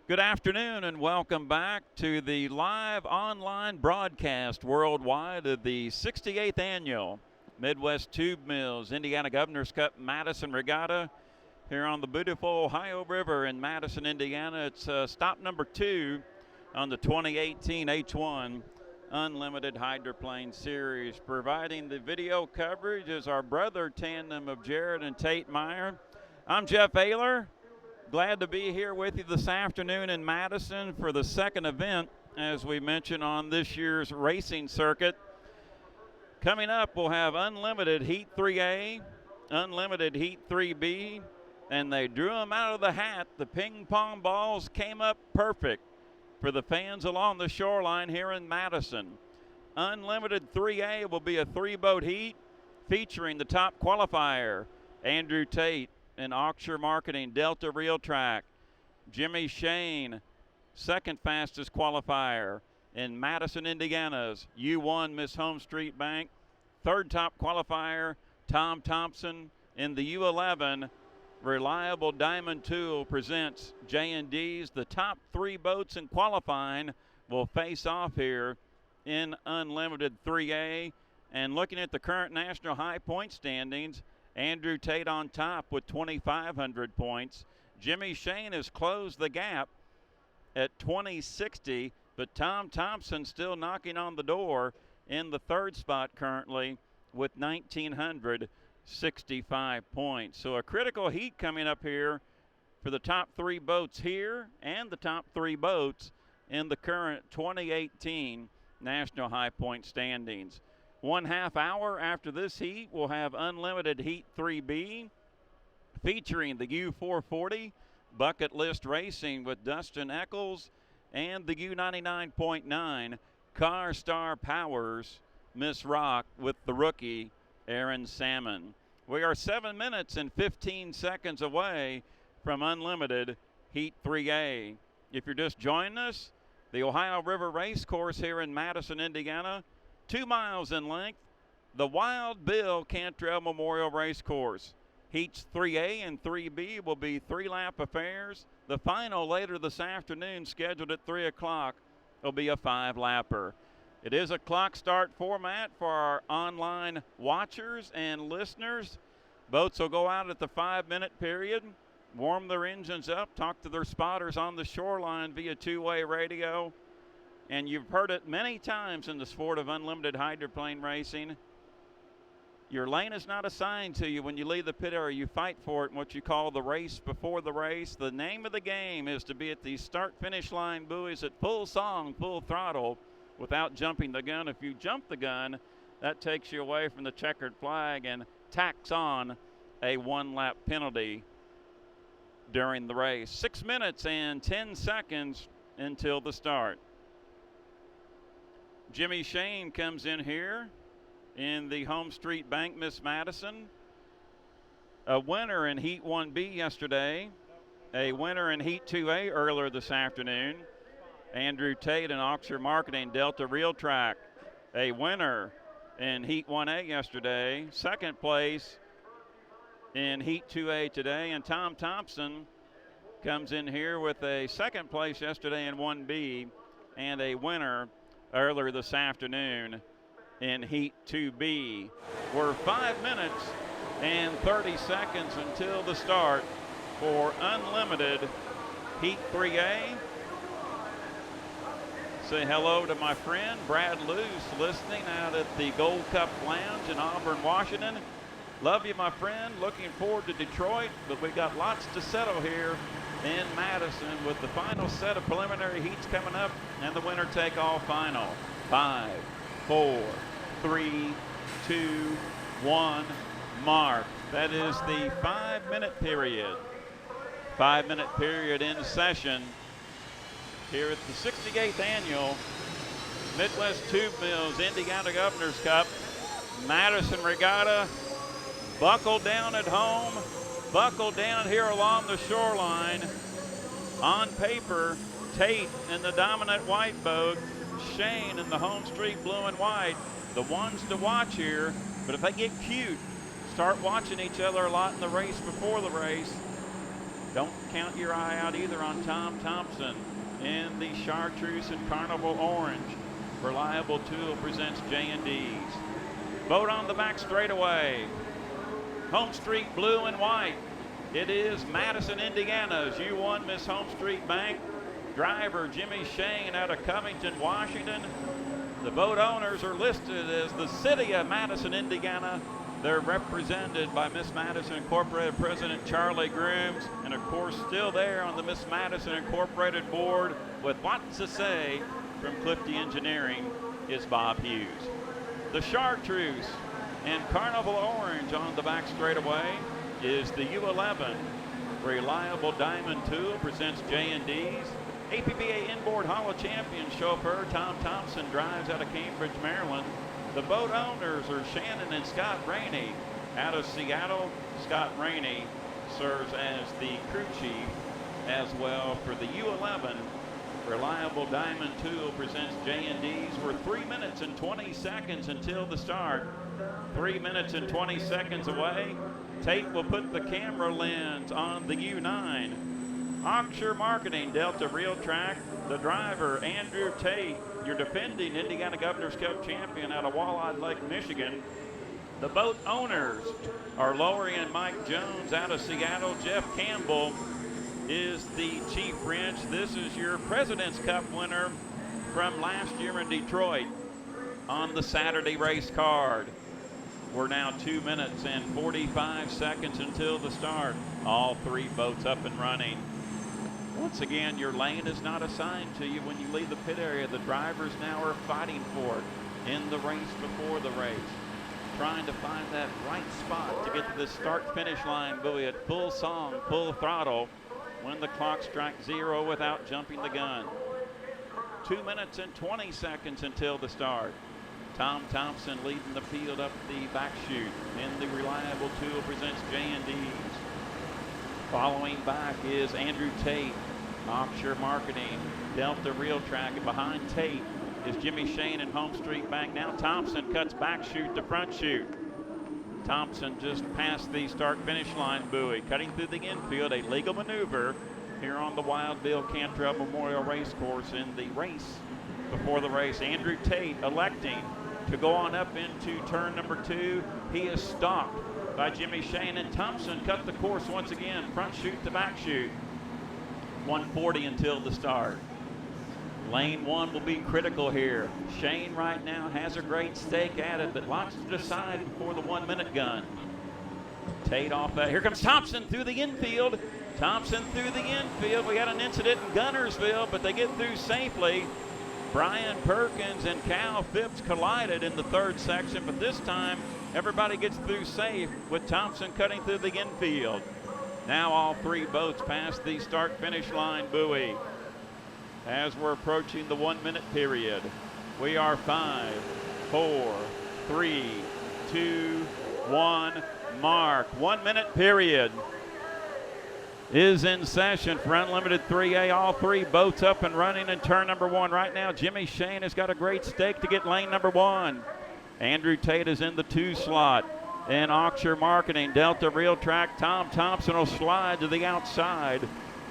Good afternoon and welcome back to the live online broadcast worldwide of the 68th Annual Midwest Tube Mills Indiana Governor's Cup Madison Regatta here on the beautiful Ohio River in Madison, Indiana. It's stop number 2 on the 2018 H1 Unlimited Hydroplane Series. Providing the video coverage is our brother tandem of Jared and Tate Meyer. I'm Jeff Ayler. Glad to be here with you this afternoon in Madison for the second event, as we mentioned, on this year's racing circuit. Coming up, we'll have Unlimited Heat 3A, Unlimited Heat 3B, and they drew them out of the hat. The ping pong balls came up perfect for the fans along the shoreline here in Madison. Unlimited 3A will be a 3-boat heat featuring the top qualifier, Andrew Tate in Auction Marketing Delta Real Track. Jimmy Shane, second fastest qualifier in Madison, Indiana's U1 Miss Home Street Bank. Third top qualifier, Tom Thompson in the U11 Reliable Diamond Tool presents J&D's. The top 3 boats in qualifying will face off here in Unlimited 3A. And looking at the current national high point standings, Andrew Tate on top with 2,500 points. Jimmy Shane has closed the gap at 2060, but Tom Thompson still knocking on the door in the third spot currently with 1,965 points. So a critical heat coming up here for the top 3 boats here and the top 3 boats in the current 2018 National High Point standings. 1/2 hour after this heat, we'll have Unlimited Heat 3B featuring the U440 Bucket List Racing with Dustin Eccles and the U99.9 Car Star Powers Miss Rock with the rookie Aaron Salmon. We are 7 minutes and 15 seconds away from Unlimited Heat 3A. If you're just joining us, the Ohio River Race Course here in Madison, Indiana, 2 miles in length, the Wild Bill Cantrell Memorial Race Course. Heats 3A and 3B will be 3-lap affairs. The final later this afternoon, scheduled at 3 o'clock, will be a 5-lapper. It is a clock start format for our online watchers and listeners. Boats will go out at the 5-minute period, warm their engines up, talk to their spotters on the shoreline via 2-way radio. And you've heard it many times in the sport of unlimited hydroplane racing. Your lane is not assigned to you when you leave the pit area. You fight for it in what you call the race before the race. The name of the game is to be at the start-finish line buoys at full song, full throttle, without jumping the gun. If you jump the gun, that takes you away from the checkered flag and tacks on a 1-lap penalty during the race. 6 minutes and 10 seconds until the start. Jimmy Shane comes in here in the Home Street Bank Miss Madison. A winner in Heat 1B yesterday. A winner in Heat 2A earlier this afternoon. Andrew Tate and Auction Marketing Delta Real Track. A winner in Heat 1A yesterday. Second place in Heat 2A today. And Tom Thompson comes in here with a second place yesterday in 1B and a winner earlier this afternoon in Heat 2B. We're 5 minutes and 30 seconds until the start for Unlimited Heat 3A. Say hello to my friend Brad Luce, listening out at the Gold Cup Lounge in Auburn, Washington. Love you, my friend. Looking forward to Detroit, but we've got lots to settle here in Madison with the final set of preliminary heats coming up and the winner take all final. 5, 4, 3, 2, 1, mark. That is the 5-minute period. 5-minute period in session here at the 68th Annual Midwest Tube Mills Indiana Governor's Cup Madison Regatta. Buckle down at home. Buckle down here along the shoreline. On paper, Tate in the dominant white boat, Shane in the Home Street blue and white. The ones to watch here, but if they get cute, start watching each other a lot in the race before the race, Don't count your eye out either on Tom Thompson in the Chartreuse and Carnival Orange. Reliable Tool presents J&D's. Boat on the back straightaway. Home Street Blue and White. It is Madison, Indiana's U1 Miss Home Street Bank. Driver Jimmy Shane out of Covington, Washington. The boat owners are listed as the City of Madison, Indiana. They're represented by Miss Madison Incorporated President Charlie Grooms, and of course still there on the Miss Madison Incorporated board with What's to Say from Clifty Engineering is Bob Hughes. The Chartreuse and Carnival Orange on the back straightaway is the U11. Reliable Diamond Tool presents J&D's. APBA Inboard Hall of Champions chauffeur Tom Thompson drives out of Cambridge, Maryland. The boat owners are Shannon and Scott Rainey out of Seattle. Scott Rainey serves as the crew chief as well for the U11. Reliable Diamond Tool presents J&D's. We're 3 minutes and 20 seconds until the start. 3 minutes and 20 seconds away. Tate will put the camera lens on the U9. Offshore Marketing, Delta Real Track. The driver, Andrew Tate, your defending Indiana Governor's Cup champion out of Walleye Lake, Michigan. The boat owners are Lori and Mike Jones out of Seattle. Jeff Campbell is the chief wrench. This is your President's Cup winner from last year in Detroit on the Saturday race card. We're now 2 minutes and 45 seconds until the start. All three boats up and running. Once again, your lane is not assigned to you when you leave the pit area. The drivers now are fighting for it in the race before the race, trying to find that right spot to get to the start-finish line buoy at full song, full throttle, when the clock strikes 0 without jumping the gun. 2 minutes and 20 seconds until the start. Tom Thompson leading the field up the back chute in the Reliable Tool presents J&D's. Following back is Andrew Tate, Offshore Marketing, Delta Real Track, and behind Tate is Jimmy Shane and Home Street Bank. Now Thompson cuts back chute to front chute. Thompson just passed the start-finish line buoy, cutting through the infield, a legal maneuver here on the Wild Bill Cantrell Memorial Racecourse in the race before the race. Andrew Tate electing to go on up into turn number 2. He is stopped by Jimmy Shane, and Thompson cut the course once again, front chute to back chute. 140 until the start. Lane 1 will be critical here. Shane right now has a great stake at it, but lots to decide before the 1 minute gun. Tate off that. Here comes Thompson through the infield. Thompson through the infield. We got an incident in Gunnersville, but they get through safely. Brian Perkins and Cal Phipps collided in the third section, but this time everybody gets through safe with Thompson cutting through the infield. Now all three boats pass the start-finish line buoy. As we're approaching the 1 minute period, we are 5, 4, 3, 2, 1, mark. 1 minute period is in session for Unlimited 3A. All three boats up and running in turn number 1. Right now, Jimmy Shane has got a great stake to get lane number 1. Andrew Tate is in the 2 slot. And Offshore Marketing, Delta Real Track, Tom Thompson will slide to the outside.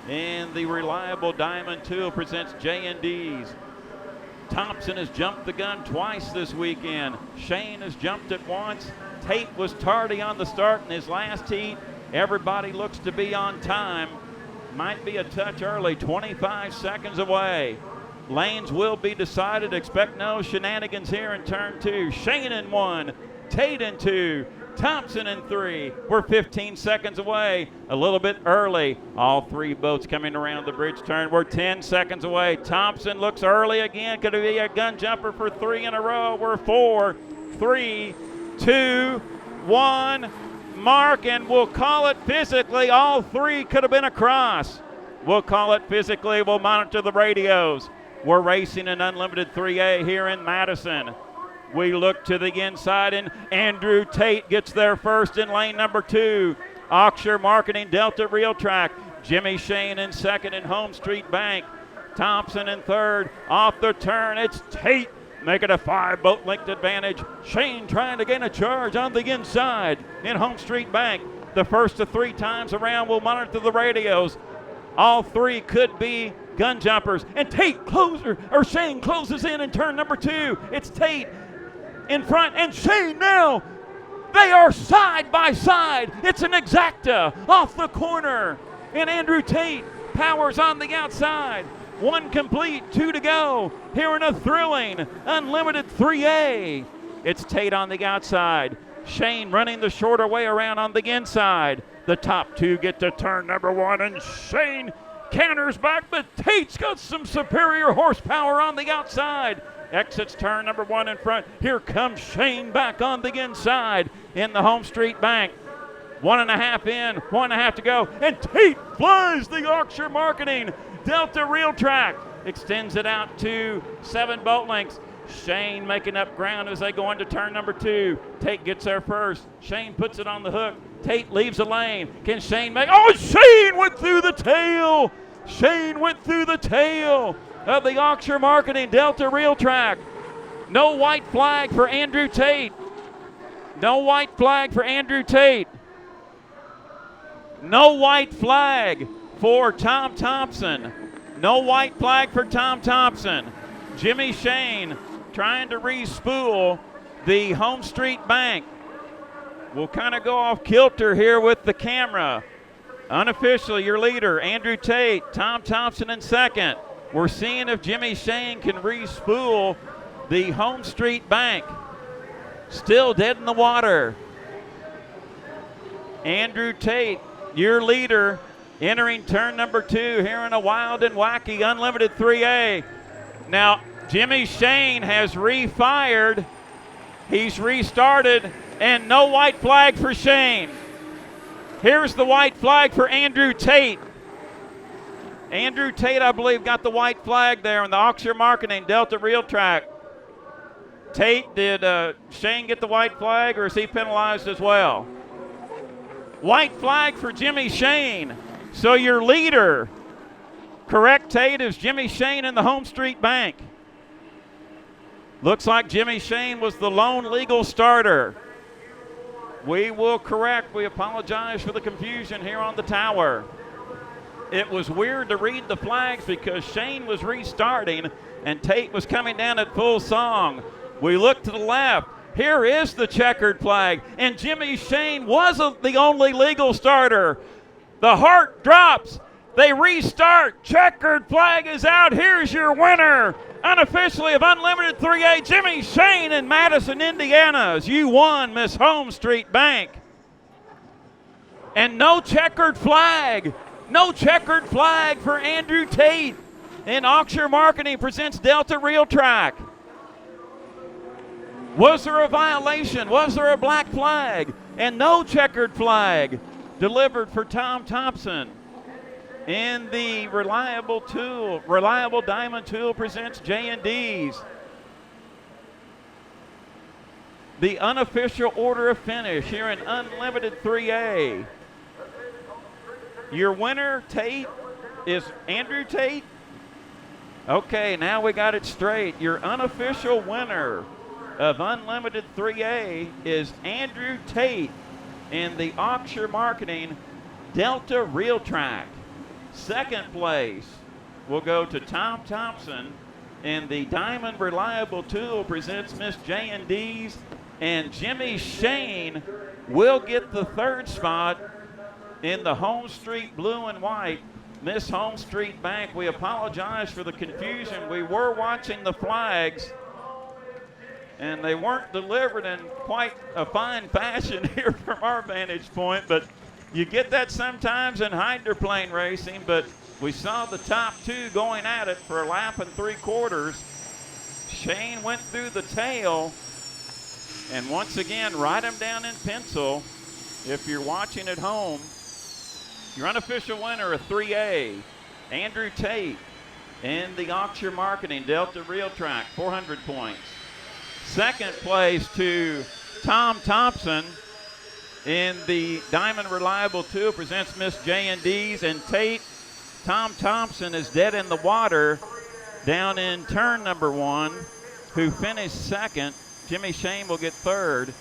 And the Reliable Diamond Tool presents J&D's. Thompson has jumped the gun twice this weekend. Shane has jumped it once. Tate was tardy on the start in his last heat. Everybody looks to be on time. Might be a touch early, 25 seconds away. Lanes will be decided. Expect no shenanigans here in turn 2. Shane in 1, Tate in 2, Thompson in 3. We're 15 seconds away, a little bit early. All three boats coming around the bridge turn. We're 10 seconds away. Thompson looks early again. Could it be a gun jumper for 3 in a row? We're 4, 3, 2, 1. Mark, and we'll call it physically. All three could have been across. We'll call it physically. We'll monitor the radios. We're racing in Unlimited 3A here in Madison. We look to the inside, and Andrew Tate gets there first in lane number 2. Offshore Marketing, Delta Real Track. Jimmy Shane in second in Home Street Bank. Thompson in third. Off the turn, it's Tate making a 5-boat length advantage. Shane trying to gain a charge on the inside in Home Street Bank. The first of 3 times around, we'll monitor the radios. All 3 could be gun jumpers. And Shane closes in turn number 2. It's Tate in front, and Shane now. They are side by side. It's an exacta off the corner. And Andrew Tate powers on the outside. 1 complete, 2 to go. Here in a thrilling Unlimited 3A. It's Tate on the outside. Shane running the shorter way around on the inside. The top 2 get to turn number 1, and Shane counters back, but Tate's got some superior horsepower on the outside. Exits turn number 1 in front. Here comes Shane back on the inside in the home street bank. 1.5 in, 1.5 to go, and Tate flies the Yorkshire Marketing Delta Reel Track. Extends it out to 7 boat lengths. Shane making up ground as they go into turn number 2. Tate gets there first. Shane puts it on the hook. Tate leaves the lane. Can Shane make? Oh, Shane went through the tail. Shane went through the tail of the Yorkshire Marketing Delta Reel Track. No white flag for Andrew Tate. No white flag for Andrew Tate. No white flag for Tom Thompson. No white flag for Tom Thompson. Jimmy Shane trying to re-spool the home street bank. We'll kind of go off kilter here with the camera. Unofficially, your leader, Andrew Tate, Tom Thompson in second. We're seeing if Jimmy Shane can re-spool the home street bank. Still dead in the water. Andrew Tate, your leader, entering turn number 2 here in a wild and wacky Unlimited 3A. Now, Jimmy Shane has refired. He's restarted, and no white flag for Shane. Here's the white flag for Andrew Tate. Andrew Tate, I believe, got the white flag there in the Yorkshire Marketing Delta Reel Track. Tate, did Shane get the white flag, or is he penalized as well? White flag for Jimmy Shane. So your leader, correct, Tate, is Jimmy Shane in the home street bank. Looks like Jimmy Shane was the lone legal starter. We will correct. We apologize for the confusion here on the tower. It was weird to read the flags because Shane was restarting and Tate was coming down at full song. We look to the left. Here is the checkered flag, and Jimmy Shane wasn't the only legal starter. The heart drops. They restart. Checkered flag is out. Here's your winner, unofficially of Unlimited 3A, Jimmy Shane in Madison, Indiana. As you won Miss Home Street Bank. And no checkered flag. No checkered flag for Andrew Tate. And Yorkshire Marketing presents Delta Reel Track. Was there a violation? Was there a black flag? And no checkered flag delivered for Tom Thompson. In the Reliable Diamond Tool presents J&D's. The unofficial order of finish here in Unlimited 3A. Your winner, Tate, is Andrew Tate. Okay, now we got it straight. Your unofficial winner of Unlimited 3A is Andrew Tate in the Yorkshire Marketing Delta Reel Track. Second place will go to Tom Thompson in the Diamond Reliable Tool presents Miss J&D's, and Jimmy Shane will get the third spot in the Home Street Blue and White Miss Home Street Bank. We apologize for the confusion. We were watching the flags, and they weren't delivered in quite a fine fashion here from our vantage point, but you get that sometimes in hydroplane racing. But we saw the top 2 going at it for a lap and 3/4. Shane went through the tail, and once again, write them down in pencil if you're watching at home. Your unofficial winner of 3A, Andrew Tate in the Yorkshire Marketing Delta Reel Track, 400 points. Second place to Tom Thompson in the Diamond Reliable Tool presents Miss J&D's, and Tate, Tom Thompson is dead in the water down in turn number 1, who finished second. Jimmy Shane will get third.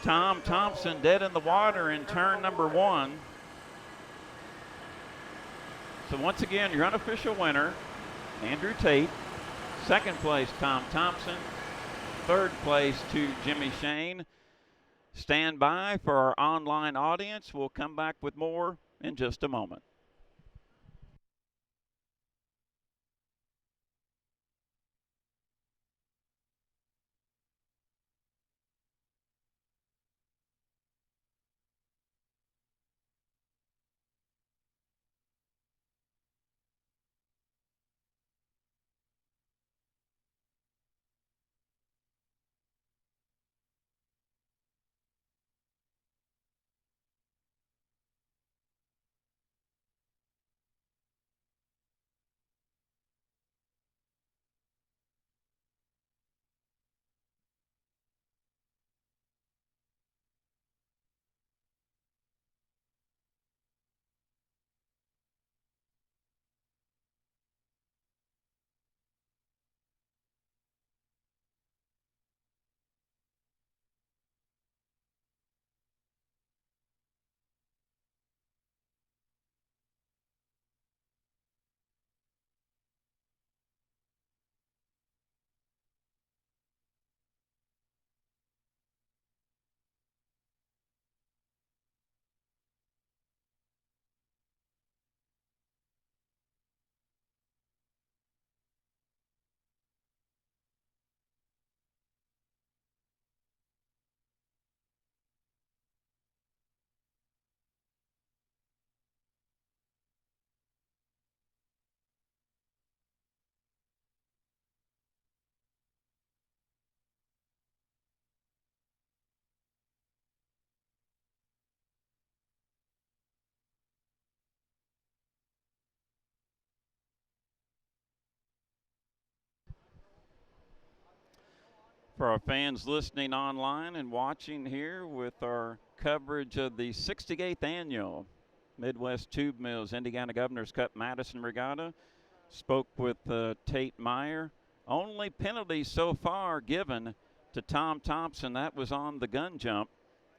Tom Thompson dead in the water in turn number 1. So once again, your unofficial winner, Andrew Tate. Second place, Tom Thompson. Third place to Jimmy Shane. Stand by for our online audience. We'll come back with more in just a moment. For our fans listening online and watching here with our coverage of the 68th annual Midwest Tube Mills Indiana Governor's Cup Madison Regatta, spoke with Tate Meyer. Only penalty so far given to Tom Thompson. That was on the gun jump.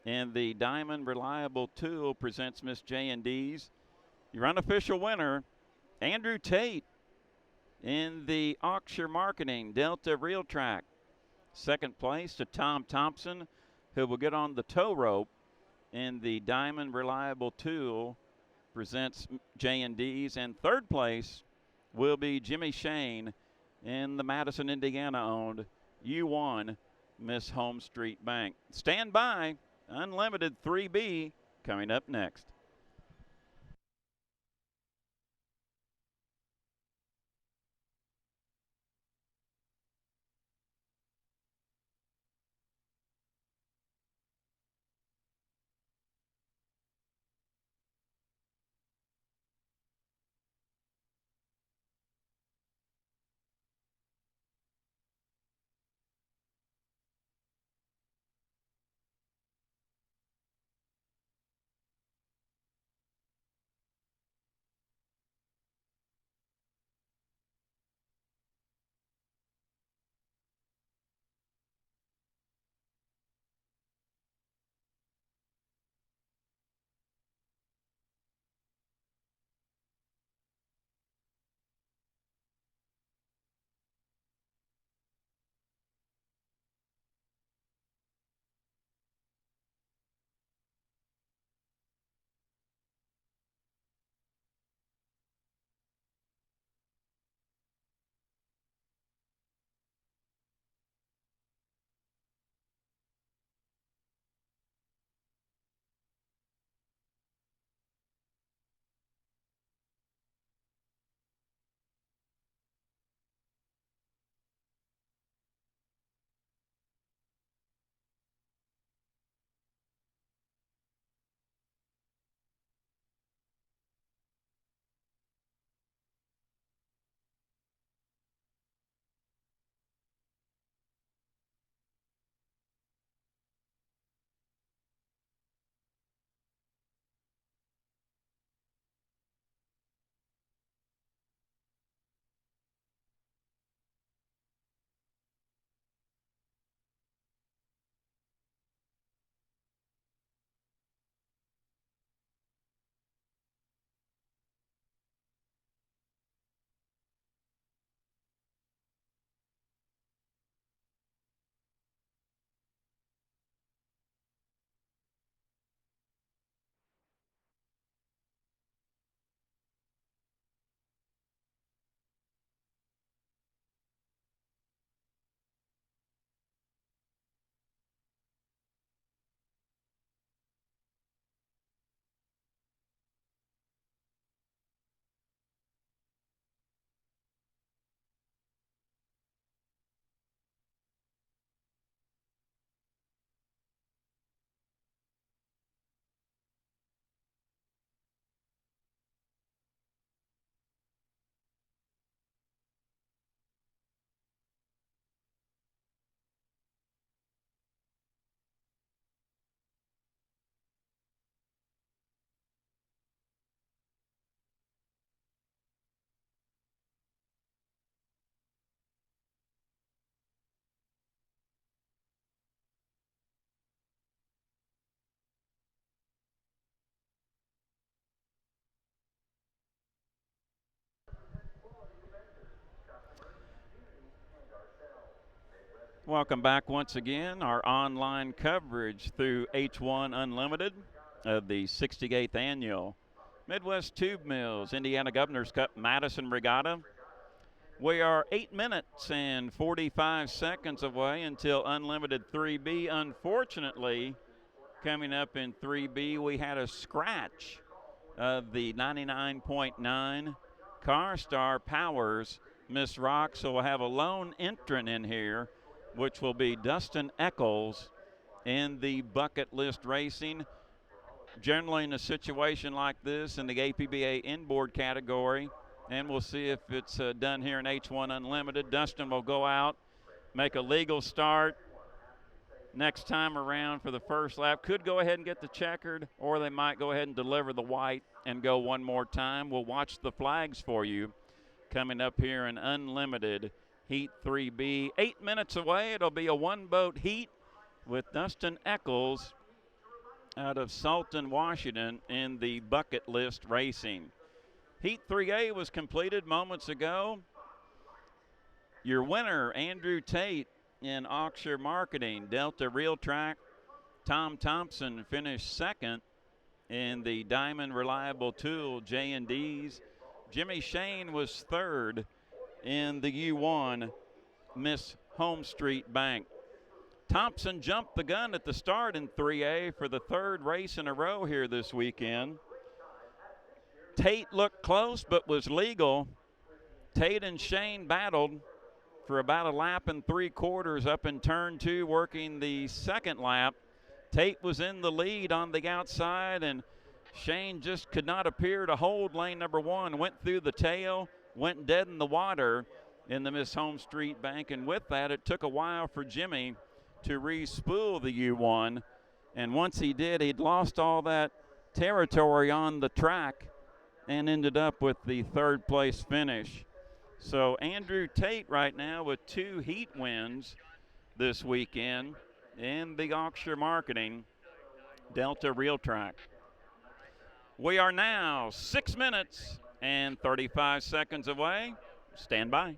And the Diamond Reliable Tool presents Miss J&D's. Your unofficial winner, Andrew Tate, in the Oxshire Marketing Delta Real Track. Second place to Tom Thompson, who will get on the tow rope in the Diamond Reliable Tool presents J&D's. And third place will be Jimmy Shane in the Madison, Indiana-owned U1 Miss Home Street Bank. Stand by. Unlimited 3B coming up next. Welcome back once again. Our online coverage through H1 Unlimited of the 68th Annual Midwest Tube Mills Indiana Governor's Cup Madison Regatta. We are 8 minutes and 45 seconds away until Unlimited 3B. Unfortunately, coming up in 3B, we had a scratch of the 99.9 Car Star Powers Miss Rock, so we'll have a lone entrant in here, which will be Dustin Eccles in the bucket list racing. Generally in a situation like this in the APBA inboard category, and we'll see if it's done here in H1 Unlimited. Dustin will go out, make a legal start next time around for the first lap. Could go ahead and get the checkered, or they might go ahead and deliver the white and go one more time. We'll watch the flags for you coming up here in Unlimited Heat 3B. 8 minutes away, it'll be a one-boat heat with Dustin Eccles out of Salton, Washington in the bucket list racing. Heat 3A was completed moments ago. Your winner, Andrew Tate in Auxure Marketing. Delta Real Track, Tom Thompson finished second in the Diamond Reliable Tool J&Ds. Jimmy Shane was third in the U1 Miss Home Street Bank. Thompson jumped the gun at the start in 3A for the third race in a row here this weekend. Tate looked close but was legal. Tate and Shane battled for about a lap and 3/4 up in turn 2, working the second lap. Tate was in the lead on the outside, and Shane just could not appear to hold lane number 1. Went through the tail, went dead in the water in the Miss Home Street Bank, and with that, it took a while for Jimmy to re-spool the U1, and once he did, he'd lost all that territory on the track and ended up with the third place finish. So Andrew Tate right now with 2 heat wins this weekend in the Auxure Marketing Delta Real Track. We are now 6 minutes and 35 seconds away. Stand by.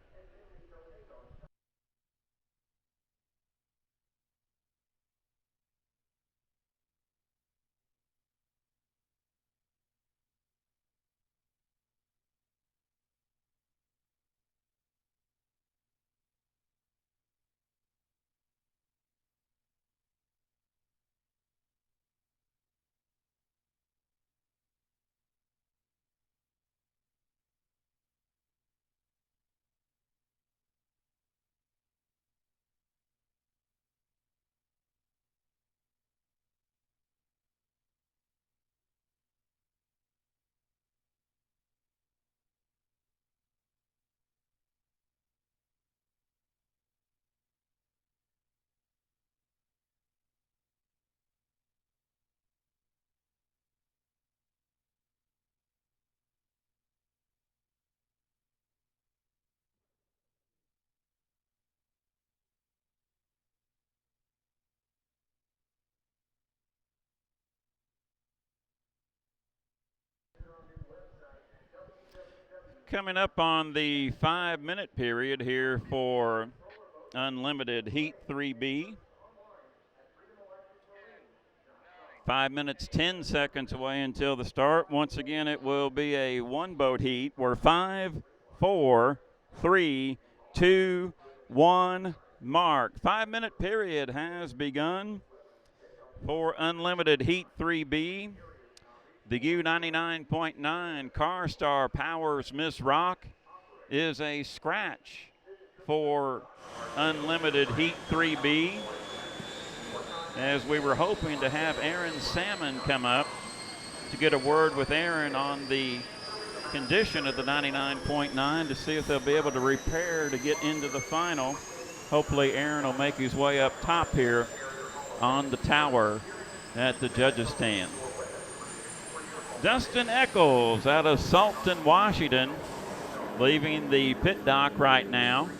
Coming up on the 5-minute period here for Unlimited Heat 3B. 5 minutes, 10 seconds away until the start. Once again, it will be a one-boat heat. We're 5, 4, 3, 2, 1, mark. 5-minute period has begun for Unlimited Heat 3B. The U99.9 Car Star Powers Miss Rock is a scratch for Unlimited Heat 3B, as we were hoping to have Aaron Salmon come up to get a word with Aaron on the condition of the 99.9 to see if they'll be able to repair to get into the final. Hopefully Aaron will make his way up top here on the tower at the judges' stand. Dustin Eccles out of Salton, Washington, leaving the pit dock right now.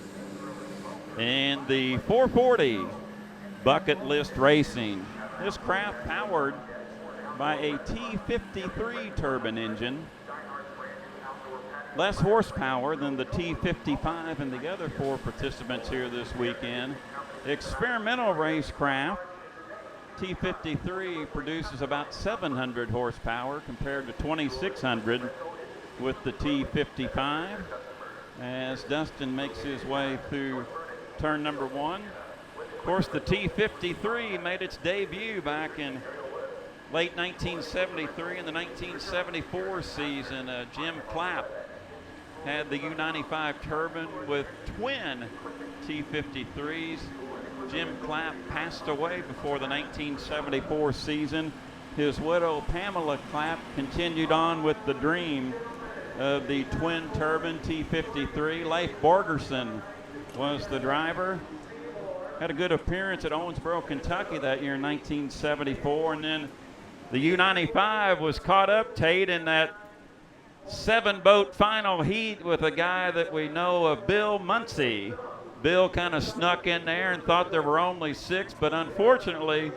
And the 440 bucket list racing. This craft powered by a T53 turbine engine. Less horsepower than the T55 and the other 4 participants here this weekend. experimental racecraft. T53 produces about 700 horsepower compared to 2,600 with the T55. As Dustin makes his way through turn number 1. Of course, the T53 made its debut back in late 1973 in the 1974 season. Jim Clapp had the U95 turbine with twin T53s. Jim Clapp passed away before the 1974 season. His widow, Pamela Clapp, continued on with the dream of the twin turbine T53. Leif Borgerson was the driver. Had a good appearance at Owensboro, Kentucky that year in 1974. And then the U95 was caught up, Tate, in that 7-boat final heat with a guy that we know of, Bill Muncie. Bill kind of snuck in there and thought there were only 6, but unfortunately,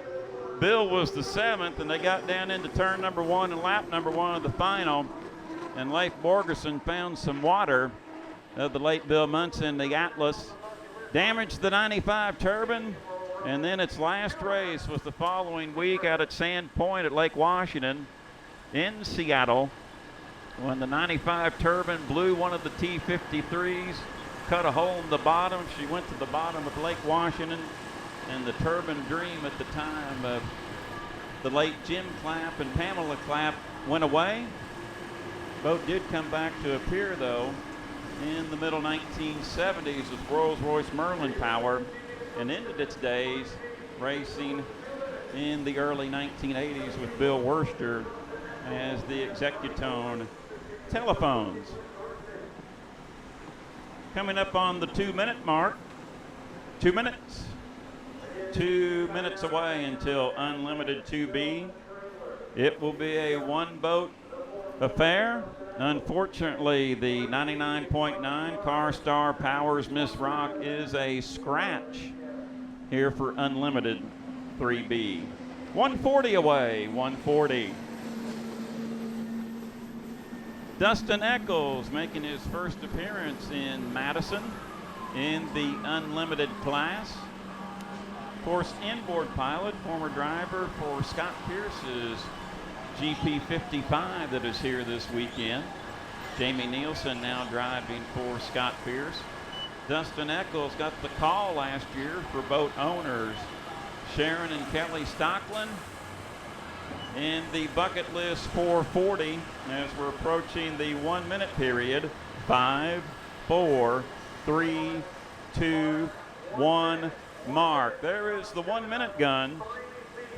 Bill was the 7th, and they got down into turn number 1 and lap number 1 of the final. And Leif Borgerson found some water of the late Bill Munson in the Atlas, damaged the 95 turbine, and then its last race was the following week out at Sand Point at Lake Washington in Seattle when the 95 turbine blew one of the T53s, cut a hole in the bottom. She went to the bottom of Lake Washington, and the turbine dream at the time of the late Jim Clapp and Pamela Clapp went away. Boat did come back to appear, though, in the middle 1970s with Rolls-Royce Merlin power, and ended its days racing in the early 1980s with Bill Worcester as the Executone Telephones. Coming up on the 2-minute mark, 2 minutes. 2 minutes away until Unlimited 2B. It will be a 1-boat affair. Unfortunately, the 99.9 Car Star Powers Miss Rock is a scratch here for Unlimited 3B. 140 away, 140. Dustin Eccles making his first appearance in Madison in the Unlimited class. Of course, inboard pilot, former driver for Scott Pierce's GP55 that is here this weekend. Jamie Nielsen now driving for Scott Pierce. Dustin Eccles got the call last year for boat owners Sharon and Kelly Stockland in the bucket list 440 as we're approaching the 1 minute period. 5, 4, 3, 2, 1 mark. There is the 1 minute gun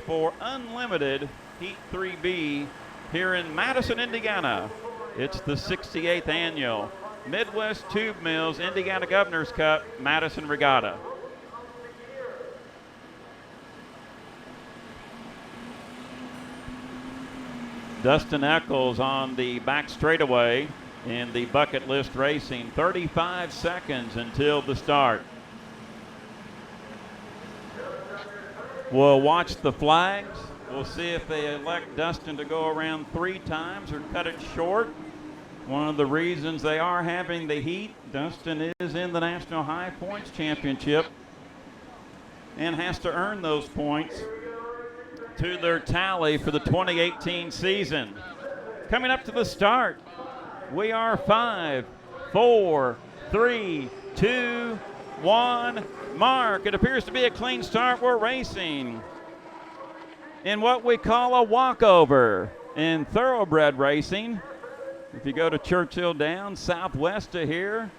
for Unlimited Heat 3B here in Madison, Indiana. It's the 68th annual Midwest Tube Mills Indiana Governor's Cup Madison Regatta. Dustin Eccles on the back straightaway in the bucket list racing. 35 seconds until the start. We'll watch the flags. We'll see if they elect Dustin to go around 3 times or cut it short. One of the reasons they are having the heat, Dustin is in the National High Points Championship and has to earn those points to their tally for the 2018 season. Coming up to the start, we are 5, 4, 3, 2, 1, mark. It appears to be a clean start. We're racing in what we call a walkover in thoroughbred racing. If you go to Churchill Downs, southwest of here,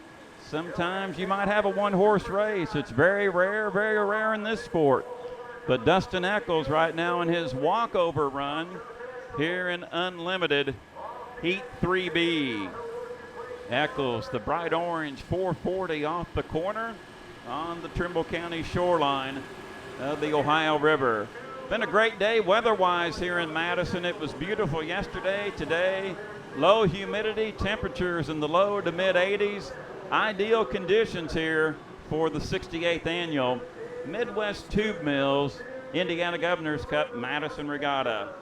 sometimes you might have a 1-horse race. It's very rare in this sport. But Dustin Eccles right now in his walkover run here in Unlimited Heat 3B. Eccles, the bright orange 440 off the corner on the Trimble County shoreline of the Ohio River. Been a great day weather-wise here in Madison. It was beautiful yesterday, today. Low humidity, temperatures in the low to mid 80s. Ideal conditions here for the 68th annual Midwest Tube Mills Indiana Governor's Cup Madison Regatta.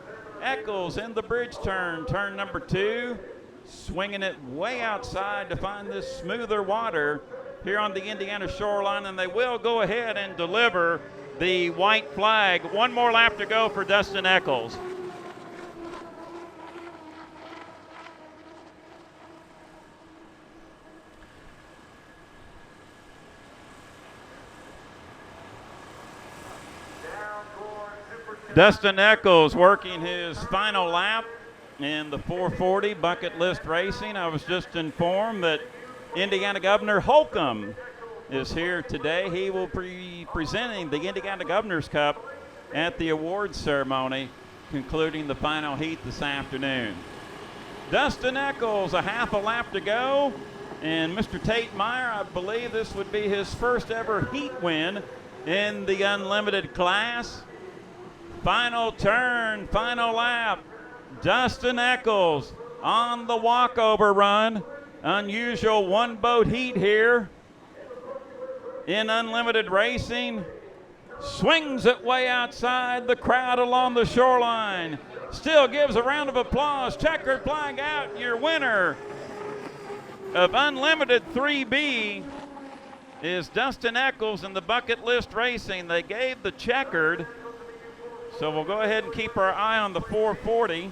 Eccles in the bridge turn number 2, swinging it way outside to find this smoother water here on the Indiana shoreline, and they will go ahead and deliver the white flag. One more lap to go for Dustin Eccles. Dustin Eccles working his final lap in the 440 bucket list racing. I was just informed that Indiana Governor Holcomb is here today. He will be presenting the Indiana Governor's Cup at the awards ceremony, concluding the final heat this afternoon. Dustin Eccles, a half a lap to go, and Mr. Tate Meyer, I believe this would be his first ever heat win in the unlimited class. Final turn, final lap. Dustin Eccles on the walkover run. Unusual one boat heat here in unlimited racing. Swings it way outside the crowd along the shoreline. Still gives a round of applause. Checkered flag out. Your winner of unlimited 3B is Dustin Eccles in the bucket list racing. They gave the checkered. So we'll go ahead and keep our eye on the 440.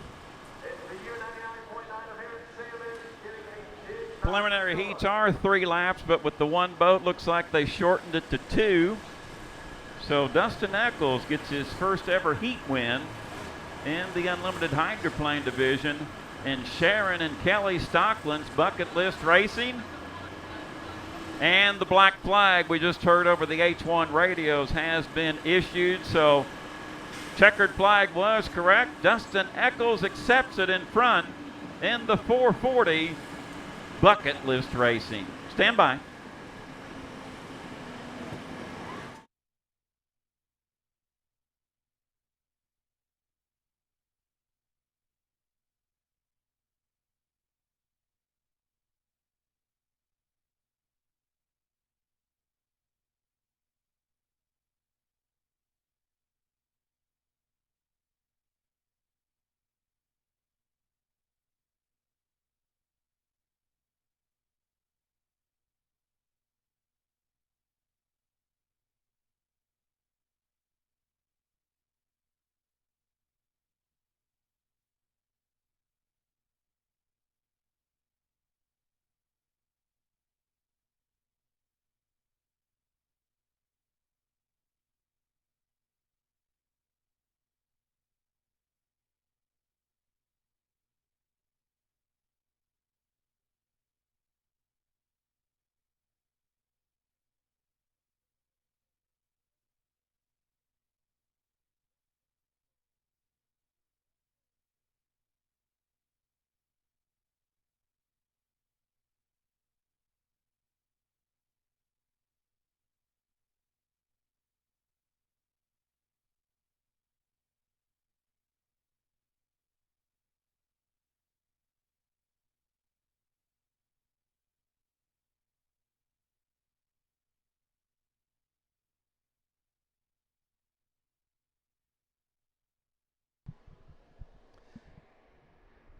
Preliminary heats are 3 laps, but with the one boat, looks like they shortened it to 2. So Dustin Eccles gets his first ever heat win in the unlimited hydroplane division. And Sharon and Kelly Stockland's bucket list racing. And the black flag we just heard over the H1 radios has been issued. So checkered flag was correct. Dustin Eccles accepts it in front in the 440 bucket list racing. Stand by.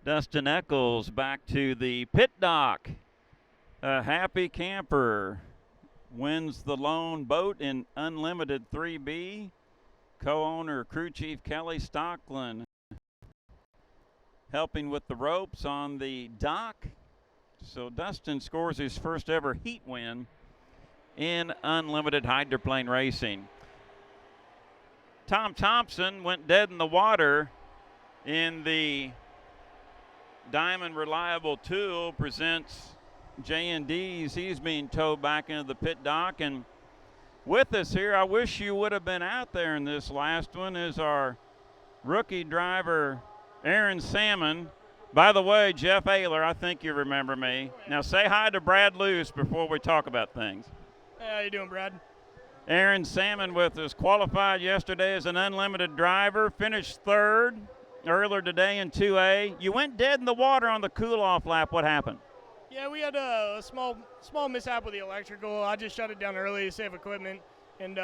Dustin Eccles back to the pit dock. A happy camper wins the lone boat in unlimited 3B. Co-owner crew chief Kelly Stockland helping with the ropes on the dock. So Dustin scores his first ever heat win in unlimited hydroplane racing. Tom Thompson went dead in the water in the Diamond Reliable Tool presents J&D's. He's being towed back into the pit dock. And with us here, I wish you would have been out there in this last one, is our rookie driver, Aaron Salmon. By the way, Jeff Ayler, I think you remember me. Now say hi to Brad Luce before we talk about things. Hey, how you doing, Brad? Aaron Salmon with us, qualified yesterday as an unlimited driver, finished third earlier today in 2A. You went dead in the water on the cool-off lap. What happened? Yeah, we had a small mishap with the electrical. I just shut it down early to save equipment, and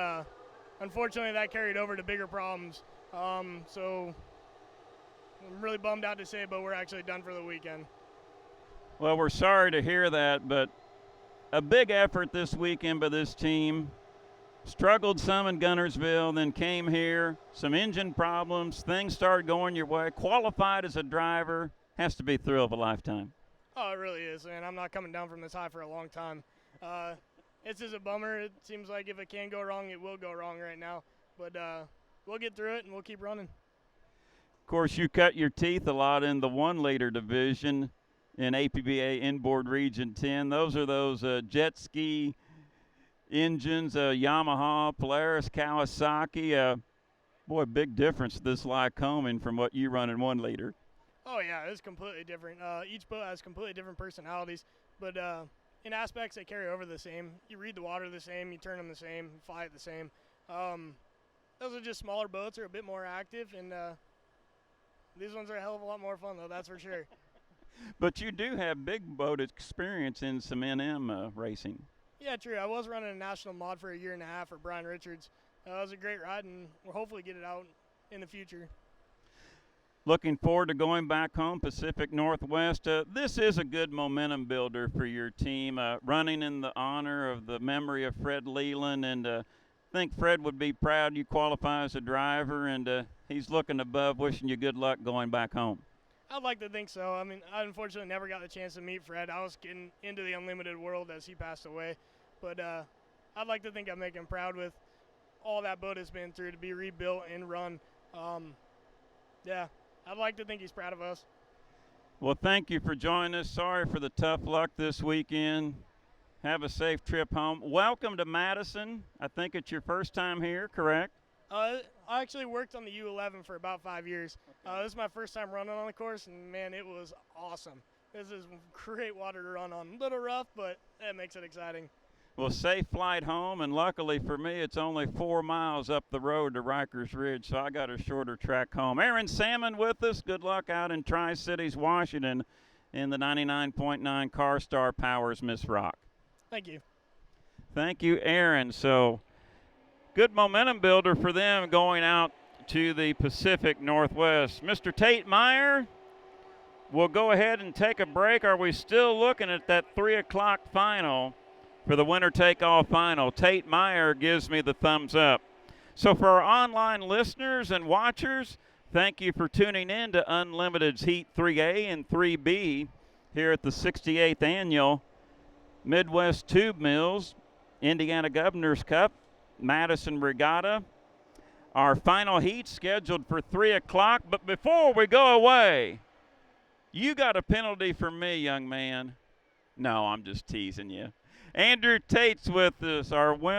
unfortunately that carried over to bigger problems. So I'm really bummed out to say, but we're actually done for the weekend. Well, we're sorry to hear that, but a big effort this weekend by this team. Struggled some in Guntersville, then came here. Some engine problems. Things started going your way. Qualified as a driver. Has to be a thrill of a lifetime. Oh, it really is, man. I'm not coming down from this high for a long time. It's just a bummer. It seems like if it can go wrong, it will go wrong right now. But we'll get through it, and we'll keep running. Of course, you cut your teeth a lot in the 1-liter division in APBA Inboard Region 10. Those are those jet ski engines, Yamaha, Polaris, Kawasaki. Boy, big difference this Lycoming from what you run in 1 liter. Oh, yeah, it's completely different. Each boat has completely different personalities, but in aspects, they carry over the same. You read the water the same, you turn them the same, you fly it the same. Those are just smaller boats, are a bit more active, and these ones are a hell of a lot more fun, though, that's for sure. But you do have big boat experience in some NM racing. Yeah, true. I was running a national mod for a year and a half for Brian Richards. It was a great ride, and we'll hopefully get it out in the future. Looking forward to going back home, Pacific Northwest. This is a good momentum builder for your team, running in the honor of the memory of Fred Leland, and I think Fred would be proud you qualify as a driver, and he's looking above, wishing you good luck going back home. I'd like to think so. I mean, I unfortunately never got the chance to meet Fred. I was getting into the unlimited world as he passed away. But I'd like to think I make him proud with all that boat has been through to be rebuilt and run. Yeah, I'd like to think he's proud of us. Well, thank you for joining us. Sorry for the tough luck this weekend. Have a safe trip home. Welcome to Madison. I think it's your first time here, correct? I actually worked on the U11 for about 5 years. This is my first time running on the course, and, man, it was awesome. This is great water to run on. A little rough, but that makes it exciting. Well, safe flight home, and luckily for me, it's only 4 miles up the road to Rikers Ridge, so I got a shorter track home. Aaron Salmon with us. Good luck out in Tri-Cities, Washington, in the 99.9 CarStar Powers Miss Rock. Thank you. Thank you, Aaron. So, good momentum builder for them going out to the Pacific Northwest. Mr. Tate Meyer, we'll go ahead and take a break. Are we still looking at that 3 o'clock final for the winner take-all final? Tate Meyer gives me the thumbs up. So for our online listeners and watchers, thank you for tuning in to Unlimited's Heat 3A and 3B here at the 68th Annual Midwest Tube Mills Indiana Governor's Cup Madison Regatta. Our final heat scheduled for 3 o'clock. But before we go away, you got a penalty for me, young man. No, I'm just teasing you. Andrew Tate's with us, our winner.